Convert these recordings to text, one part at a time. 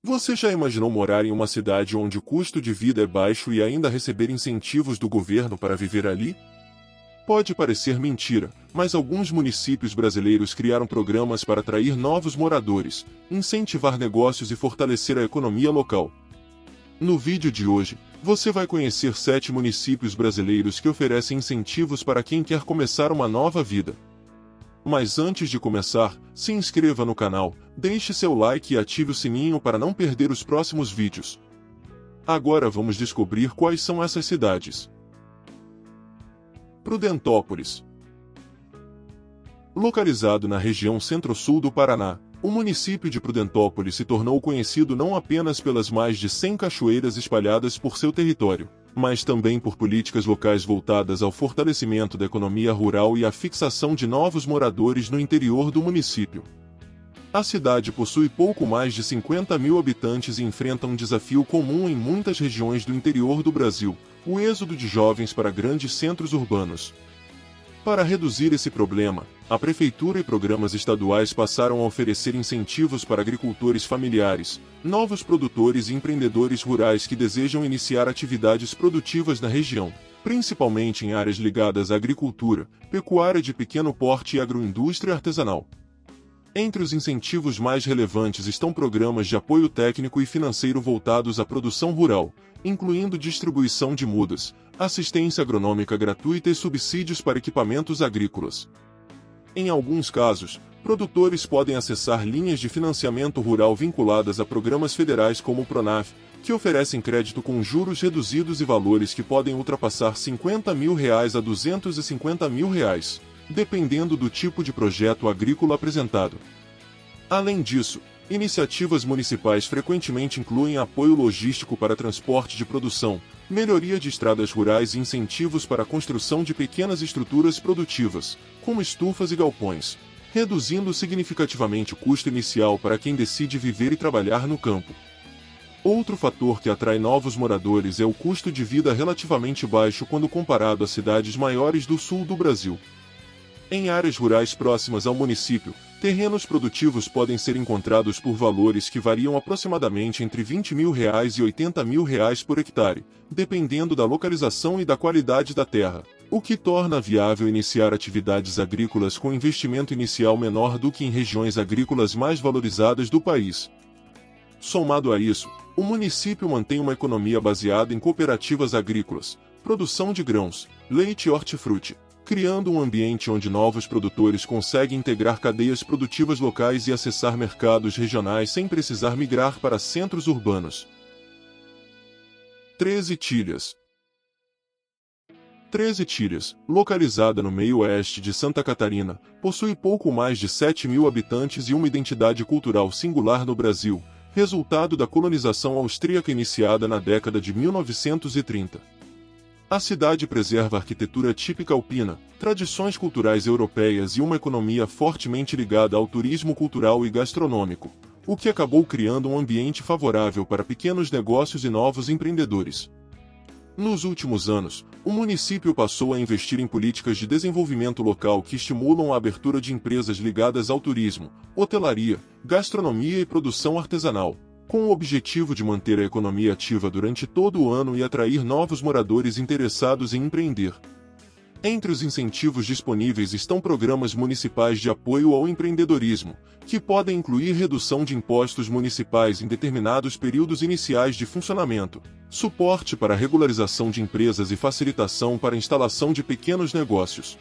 Você já imaginou morar em uma cidade onde o custo de vida é baixo e ainda receber incentivos do governo para viver ali? Pode parecer mentira, mas alguns municípios brasileiros criaram programas para atrair novos moradores, incentivar negócios e fortalecer a economia local. No vídeo de hoje, você vai conhecer 7 municípios brasileiros que oferecem incentivos para quem quer começar uma nova vida. Mas antes de começar, se inscreva no canal, deixe seu like e ative o sininho para não perder os próximos vídeos. Agora vamos descobrir quais são essas cidades. Prudentópolis. Localizado na região centro-sul do Paraná, o município de Prudentópolis se tornou conhecido não apenas pelas mais de 100 cachoeiras espalhadas por seu território, mas também por políticas locais voltadas ao fortalecimento da economia rural e à fixação de novos moradores no interior do município. A cidade possui pouco mais de 50 mil habitantes e enfrenta um desafio comum em muitas regiões do interior do Brasil: o êxodo de jovens para grandes centros urbanos. Para reduzir esse problema, a prefeitura e programas estaduais passaram a oferecer incentivos para agricultores familiares, novos produtores e empreendedores rurais que desejam iniciar atividades produtivas na região, principalmente em áreas ligadas à agricultura, pecuária de pequeno porte e agroindústria artesanal. Entre os incentivos mais relevantes estão programas de apoio técnico e financeiro voltados à produção rural, incluindo distribuição de mudas, assistência agronômica gratuita e subsídios para equipamentos agrícolas. Em alguns casos, produtores podem acessar linhas de financiamento rural vinculadas a programas federais como o Pronaf, que oferecem crédito com juros reduzidos e valores que podem ultrapassar R$ 50 mil a R$ 250 mil, dependendo do tipo de projeto agrícola apresentado. Além disso, iniciativas municipais frequentemente incluem apoio logístico para transporte de produção, melhoria de estradas rurais e incentivos para a construção de pequenas estruturas produtivas, como estufas e galpões, reduzindo significativamente o custo inicial para quem decide viver e trabalhar no campo. Outro fator que atrai novos moradores é o custo de vida relativamente baixo quando comparado a cidades maiores do sul do Brasil. Em áreas rurais próximas ao município, terrenos produtivos podem ser encontrados por valores que variam aproximadamente entre R$ 20 mil e R$ 80 mil por hectare, dependendo da localização e da qualidade da terra, o que torna viável iniciar atividades agrícolas com investimento inicial menor do que em regiões agrícolas mais valorizadas do país. Somado a isso, o município mantém uma economia baseada em cooperativas agrícolas, produção de grãos, leite e hortifruti, criando um ambiente onde novos produtores conseguem integrar cadeias produtivas locais e acessar mercados regionais sem precisar migrar para centros urbanos. 13 Tilhas. 13 Tilhas, localizada no meio-oeste de Santa Catarina, possui pouco mais de 7 mil habitantes e uma identidade cultural singular no Brasil, resultado da colonização austríaca iniciada na década de 1930. A cidade preserva a arquitetura típica alpina, tradições culturais europeias e uma economia fortemente ligada ao turismo cultural e gastronômico, o que acabou criando um ambiente favorável para pequenos negócios e novos empreendedores. Nos últimos anos, o município passou a investir em políticas de desenvolvimento local que estimulam a abertura de empresas ligadas ao turismo, hotelaria, gastronomia e produção artesanal, com o objetivo de manter a economia ativa durante todo o ano e atrair novos moradores interessados em empreender. Entre os incentivos disponíveis estão programas municipais de apoio ao empreendedorismo, que podem incluir redução de impostos municipais em determinados períodos iniciais de funcionamento, suporte para a regularização de empresas e facilitação para a instalação de pequenos negócios.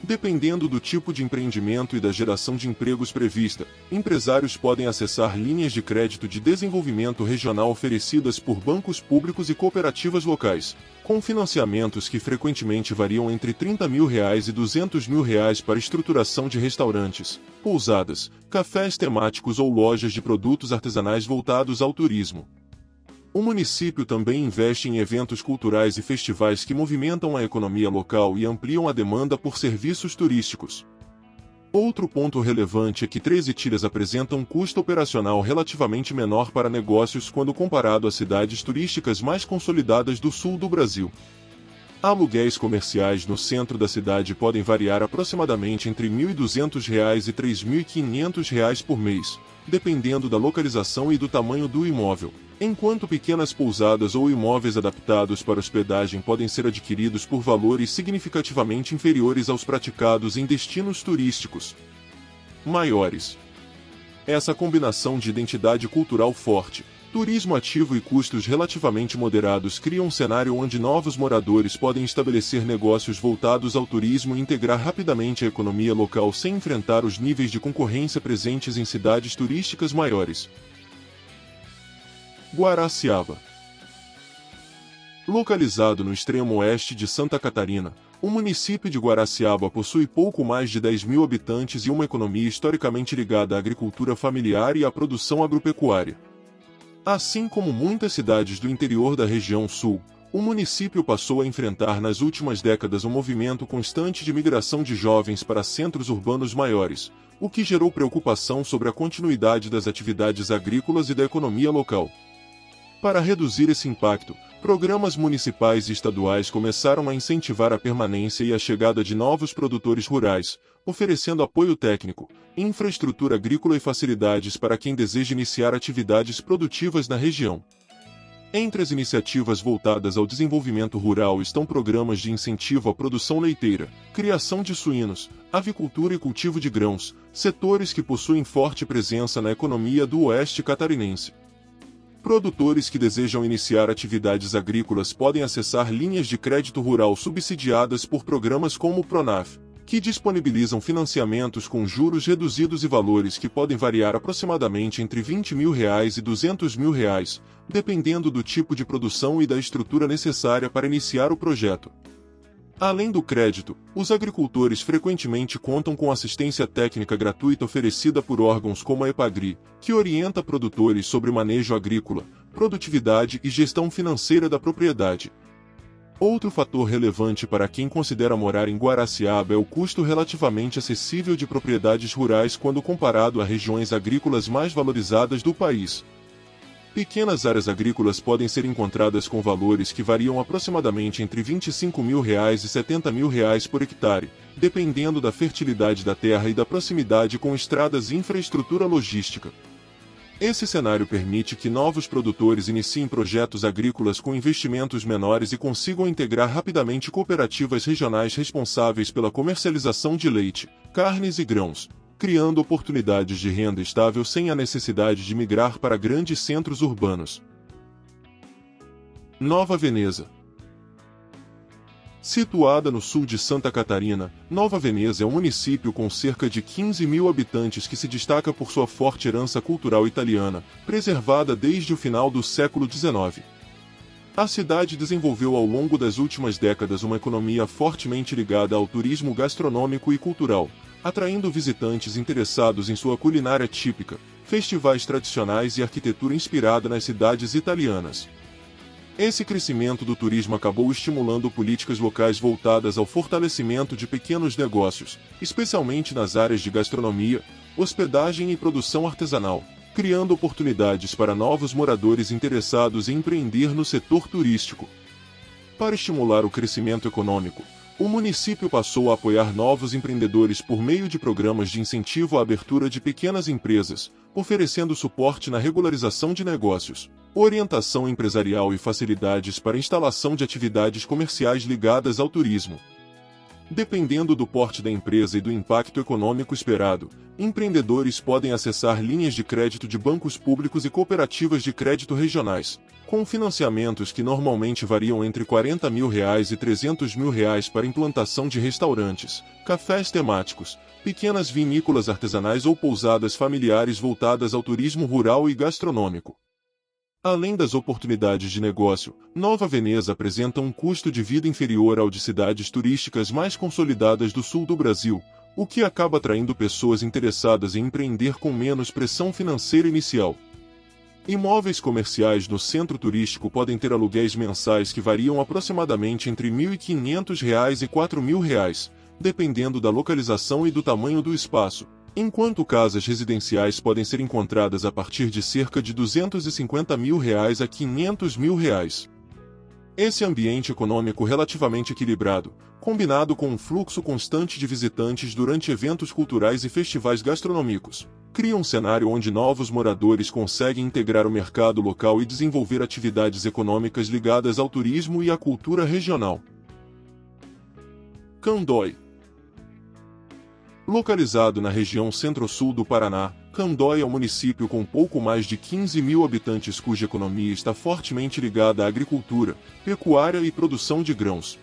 Dependendo do tipo de empreendimento e da geração de empregos prevista, empresários podem acessar linhas de crédito de desenvolvimento regional oferecidas por bancos públicos e cooperativas locais, com financiamentos que frequentemente variam entre R$ 30 mil e R$ 200 mil para estruturação de restaurantes, pousadas, cafés temáticos ou lojas de produtos artesanais voltados ao turismo. O município também investe em eventos culturais e festivais que movimentam a economia local e ampliam a demanda por serviços turísticos. Outro ponto relevante é que 13 Tilhas apresenta um custo operacional relativamente menor para negócios quando comparado a cidades turísticas mais consolidadas do sul do Brasil. Aluguéis comerciais no centro da cidade podem variar aproximadamente entre R$ 1.200 e R$ 3.500 por mês, dependendo da localização e do tamanho do imóvel, enquanto pequenas pousadas ou imóveis adaptados para hospedagem podem ser adquiridos por valores significativamente inferiores aos praticados em destinos turísticos maiores. Essa combinação de identidade cultural forte, turismo ativo e custos relativamente moderados cria um cenário onde novos moradores podem estabelecer negócios voltados ao turismo e integrar rapidamente a economia local sem enfrentar os níveis de concorrência presentes em cidades turísticas maiores. Guaraciaba. Localizado no extremo oeste de Santa Catarina, o município de Guaraciaba possui pouco mais de 10 mil habitantes e uma economia historicamente ligada à agricultura familiar e à produção agropecuária. Assim como muitas cidades do interior da região sul, o município passou a enfrentar nas últimas décadas um movimento constante de migração de jovens para centros urbanos maiores, o que gerou preocupação sobre a continuidade das atividades agrícolas e da economia local. Para reduzir esse impacto, programas municipais e estaduais começaram a incentivar a permanência e a chegada de novos produtores rurais, oferecendo apoio técnico, infraestrutura agrícola e facilidades para quem deseja iniciar atividades produtivas na região. Entre as iniciativas voltadas ao desenvolvimento rural estão programas de incentivo à produção leiteira, criação de suínos, avicultura e cultivo de grãos, setores que possuem forte presença na economia do oeste catarinense. Produtores que desejam iniciar atividades agrícolas podem acessar linhas de crédito rural subsidiadas por programas como o Pronaf, que disponibilizam financiamentos com juros reduzidos e valores que podem variar aproximadamente entre R$ 20 mil e R$ 200 mil, dependendo do tipo de produção e da estrutura necessária para iniciar o projeto. Além do crédito, os agricultores frequentemente contam com assistência técnica gratuita oferecida por órgãos como a EPAGRI, que orienta produtores sobre manejo agrícola, produtividade e gestão financeira da propriedade. Outro fator relevante para quem considera morar em Guaraciaba é o custo relativamente acessível de propriedades rurais quando comparado a regiões agrícolas mais valorizadas do país. Pequenas áreas agrícolas podem ser encontradas com valores que variam aproximadamente entre R$ 25 mil e R$ 70 mil por hectare, dependendo da fertilidade da terra e da proximidade com estradas e infraestrutura logística. Esse cenário permite que novos produtores iniciem projetos agrícolas com investimentos menores e consigam integrar rapidamente cooperativas regionais responsáveis pela comercialização de leite, carnes e grãos, criando oportunidades de renda estável sem a necessidade de migrar para grandes centros urbanos. Nova Veneza. Situada no sul de Santa Catarina, Nova Veneza é um município com cerca de 15 mil habitantes que se destaca por sua forte herança cultural italiana, preservada desde o final do século XIX. A cidade desenvolveu ao longo das últimas décadas uma economia fortemente ligada ao turismo gastronômico e cultural, atraindo visitantes interessados em sua culinária típica, festivais tradicionais e arquitetura inspirada nas cidades italianas. Esse crescimento do turismo acabou estimulando políticas locais voltadas ao fortalecimento de pequenos negócios, especialmente nas áreas de gastronomia, hospedagem e produção artesanal, criando oportunidades para novos moradores interessados em empreender no setor turístico. Para estimular o crescimento econômico, o município passou a apoiar novos empreendedores por meio de programas de incentivo à abertura de pequenas empresas, oferecendo suporte na regularização de negócios, orientação empresarial e facilidades para instalação de atividades comerciais ligadas ao turismo. Dependendo do porte da empresa e do impacto econômico esperado, empreendedores podem acessar linhas de crédito de bancos públicos e cooperativas de crédito regionais, com financiamentos que normalmente variam entre R$ 40 mil e R$ 300 mil para implantação de restaurantes, cafés temáticos, pequenas vinícolas artesanais ou pousadas familiares voltadas ao turismo rural e gastronômico. Além das oportunidades de negócio, Nova Veneza apresenta um custo de vida inferior ao de cidades turísticas mais consolidadas do sul do Brasil, o que acaba atraindo pessoas interessadas em empreender com menos pressão financeira inicial. Imóveis comerciais no centro turístico podem ter aluguéis mensais que variam aproximadamente entre R$ 1.500 e R$ 4.000, dependendo da localização e do tamanho do espaço, enquanto casas residenciais podem ser encontradas a partir de cerca de R$ 250 mil a R$ 500 mil. Esse ambiente econômico relativamente equilibrado, combinado com um fluxo constante de visitantes durante eventos culturais e festivais gastronômicos, cria um cenário onde novos moradores conseguem integrar o mercado local e desenvolver atividades econômicas ligadas ao turismo e à cultura regional. Candói. Localizado na região centro-sul do Paraná, Candói é um município com pouco mais de 15 mil habitantes cuja economia está fortemente ligada à agricultura, pecuária e produção de grãos.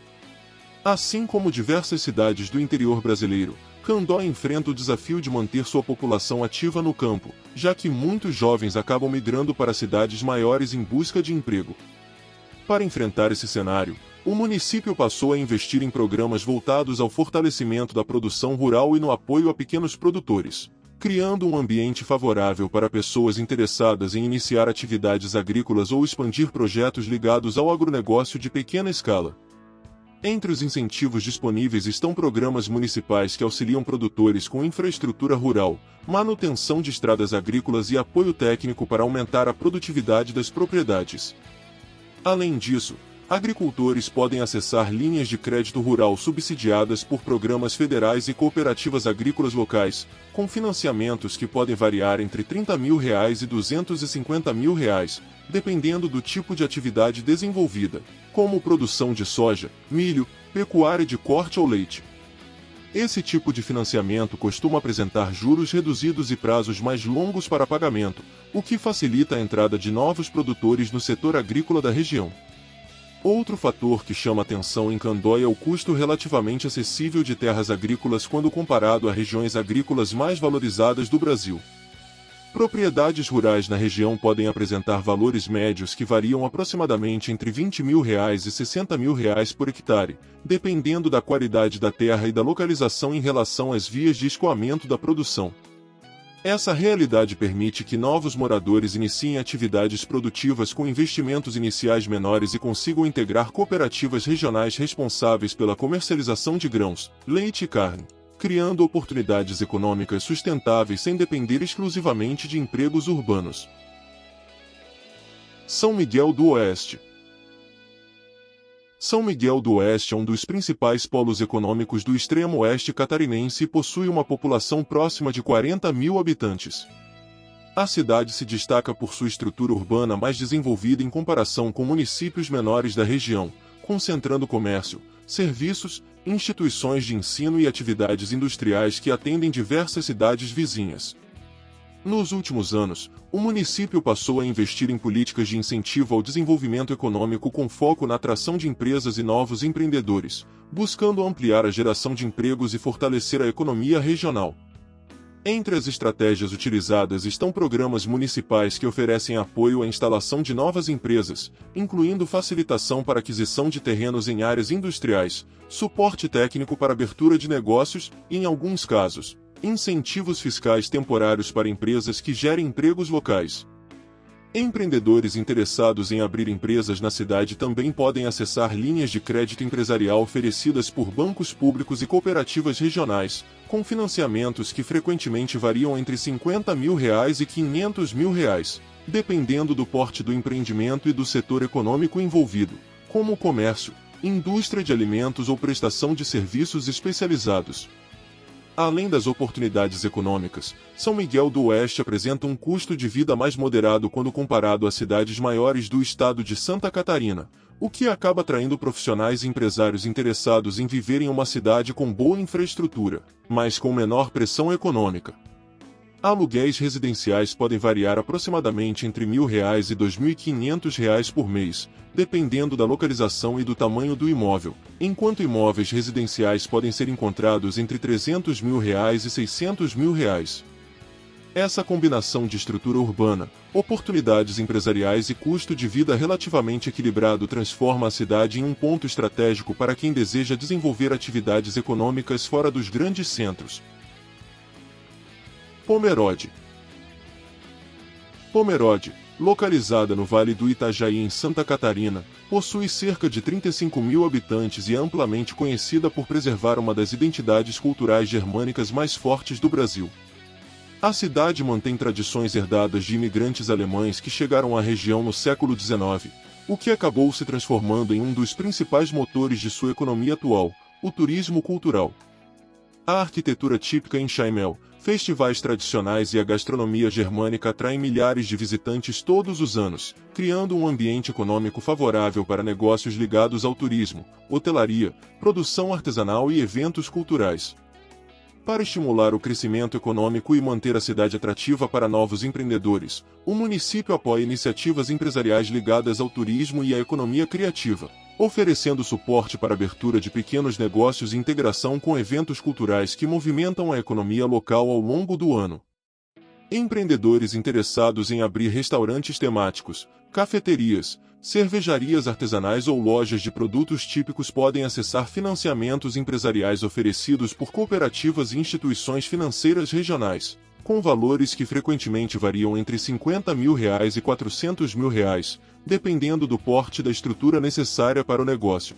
Assim como diversas cidades do interior brasileiro, Candói enfrenta o desafio de manter sua população ativa no campo, já que muitos jovens acabam migrando para cidades maiores em busca de emprego. Para enfrentar esse cenário, o município passou a investir em programas voltados ao fortalecimento da produção rural e no apoio a pequenos produtores, criando um ambiente favorável para pessoas interessadas em iniciar atividades agrícolas ou expandir projetos ligados ao agronegócio de pequena escala. Entre os incentivos disponíveis estão programas municipais que auxiliam produtores com infraestrutura rural, manutenção de estradas agrícolas e apoio técnico para aumentar a produtividade das propriedades. Além disso, agricultores podem acessar linhas de crédito rural subsidiadas por programas federais e cooperativas agrícolas locais, com financiamentos que podem variar entre R$ 30 mil e R$ 250 mil, dependendo do tipo de atividade desenvolvida, como produção de soja, milho, pecuária de corte ou leite. Esse tipo de financiamento costuma apresentar juros reduzidos e prazos mais longos para pagamento, o que facilita a entrada de novos produtores no setor agrícola da região. Outro fator que chama atenção em Candói é o custo relativamente acessível de terras agrícolas quando comparado a regiões agrícolas mais valorizadas do Brasil. Propriedades rurais na região podem apresentar valores médios que variam aproximadamente entre R$ 20 mil e R$ 60 mil por hectare, dependendo da qualidade da terra e da localização em relação às vias de escoamento da produção. Essa realidade permite que novos moradores iniciem atividades produtivas com investimentos iniciais menores e consigam integrar cooperativas regionais responsáveis pela comercialização de grãos, leite e carne, criando oportunidades econômicas sustentáveis sem depender exclusivamente de empregos urbanos. São Miguel do Oeste. São Miguel do Oeste é um dos principais polos econômicos do extremo oeste catarinense e possui uma população próxima de 40 mil habitantes. A cidade se destaca por sua estrutura urbana mais desenvolvida em comparação com municípios menores da região, concentrando comércio, serviços, instituições de ensino e atividades industriais que atendem diversas cidades vizinhas. Nos últimos anos, o município passou a investir em políticas de incentivo ao desenvolvimento econômico com foco na atração de empresas e novos empreendedores, buscando ampliar a geração de empregos e fortalecer a economia regional. Entre as estratégias utilizadas estão programas municipais que oferecem apoio à instalação de novas empresas, incluindo facilitação para aquisição de terrenos em áreas industriais, suporte técnico para abertura de negócios e, em alguns casos, incentivos fiscais temporários para empresas que gerem empregos locais. Empreendedores interessados em abrir empresas na cidade também podem acessar linhas de crédito empresarial oferecidas por bancos públicos e cooperativas regionais, com financiamentos que frequentemente variam entre R$ 50 mil e R$ 500 mil, dependendo do porte do empreendimento e do setor econômico envolvido, como comércio, indústria de alimentos ou prestação de serviços especializados. Além das oportunidades econômicas, São Miguel do Oeste apresenta um custo de vida mais moderado quando comparado a cidades maiores do estado de Santa Catarina, o que acaba atraindo profissionais e empresários interessados em viver em uma cidade com boa infraestrutura, mas com menor pressão econômica. Aluguéis residenciais podem variar aproximadamente entre R$ 1.000 e R$ 2.500 por mês, dependendo da localização e do tamanho do imóvel, enquanto imóveis residenciais podem ser encontrados entre R$ 300 mil e R$ 600 mil. Essa combinação de estrutura urbana, oportunidades empresariais e custo de vida relativamente equilibrado transforma a cidade em um ponto estratégico para quem deseja desenvolver atividades econômicas fora dos grandes centros. Pomerode. Pomerode, localizada no Vale do Itajaí em Santa Catarina, possui cerca de 35 mil habitantes e é amplamente conhecida por preservar uma das identidades culturais germânicas mais fortes do Brasil. A cidade mantém tradições herdadas de imigrantes alemães que chegaram à região no século XIX, o que acabou se transformando em um dos principais motores de sua economia atual, o turismo cultural. A arquitetura típica em Chaimel, festivais tradicionais e a gastronomia germânica atraem milhares de visitantes todos os anos, criando um ambiente econômico favorável para negócios ligados ao turismo, hotelaria, produção artesanal e eventos culturais. Para estimular o crescimento econômico e manter a cidade atrativa para novos empreendedores, o município apoia iniciativas empresariais ligadas ao turismo e à economia criativa, oferecendo suporte para a abertura de pequenos negócios e integração com eventos culturais que movimentam a economia local ao longo do ano. Empreendedores interessados em abrir restaurantes temáticos, cafeterias, cervejarias artesanais ou lojas de produtos típicos podem acessar financiamentos empresariais oferecidos por cooperativas e instituições financeiras regionais, com valores que frequentemente variam entre R$50 mil e R$400 mil, dependendo do porte da estrutura necessária para o negócio.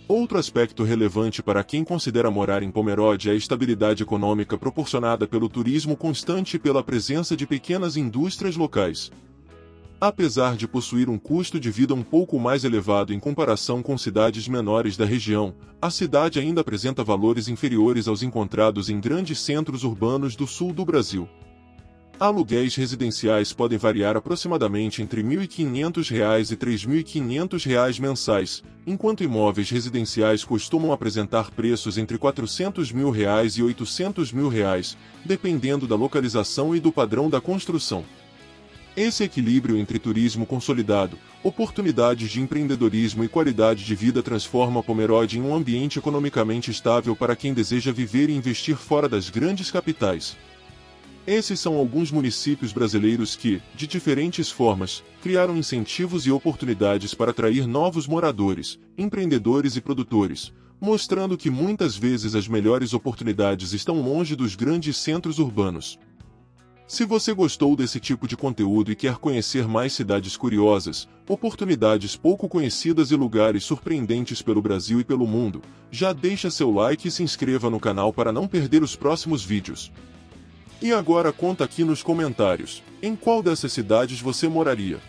Outro aspecto relevante para quem considera morar em Pomerode é a estabilidade econômica proporcionada pelo turismo constante e pela presença de pequenas indústrias locais. Apesar de possuir um custo de vida um pouco mais elevado em comparação com cidades menores da região, a cidade ainda apresenta valores inferiores aos encontrados em grandes centros urbanos do sul do Brasil. Aluguéis residenciais podem variar aproximadamente entre R$1.500 e R$3.500 mensais, enquanto imóveis residenciais costumam apresentar preços entre R$400 mil e R$800 mil, dependendo da localização e do padrão da construção. Esse equilíbrio entre turismo consolidado, oportunidades de empreendedorismo e qualidade de vida transforma Pomerode em um ambiente economicamente estável para quem deseja viver e investir fora das grandes capitais. Esses são alguns municípios brasileiros que, de diferentes formas, criaram incentivos e oportunidades para atrair novos moradores, empreendedores e produtores, mostrando que muitas vezes as melhores oportunidades estão longe dos grandes centros urbanos. Se você gostou desse tipo de conteúdo e quer conhecer mais cidades curiosas, oportunidades pouco conhecidas e lugares surpreendentes pelo Brasil e pelo mundo, já deixa seu like e se inscreva no canal para não perder os próximos vídeos. E agora conta aqui nos comentários, em qual dessas cidades você moraria?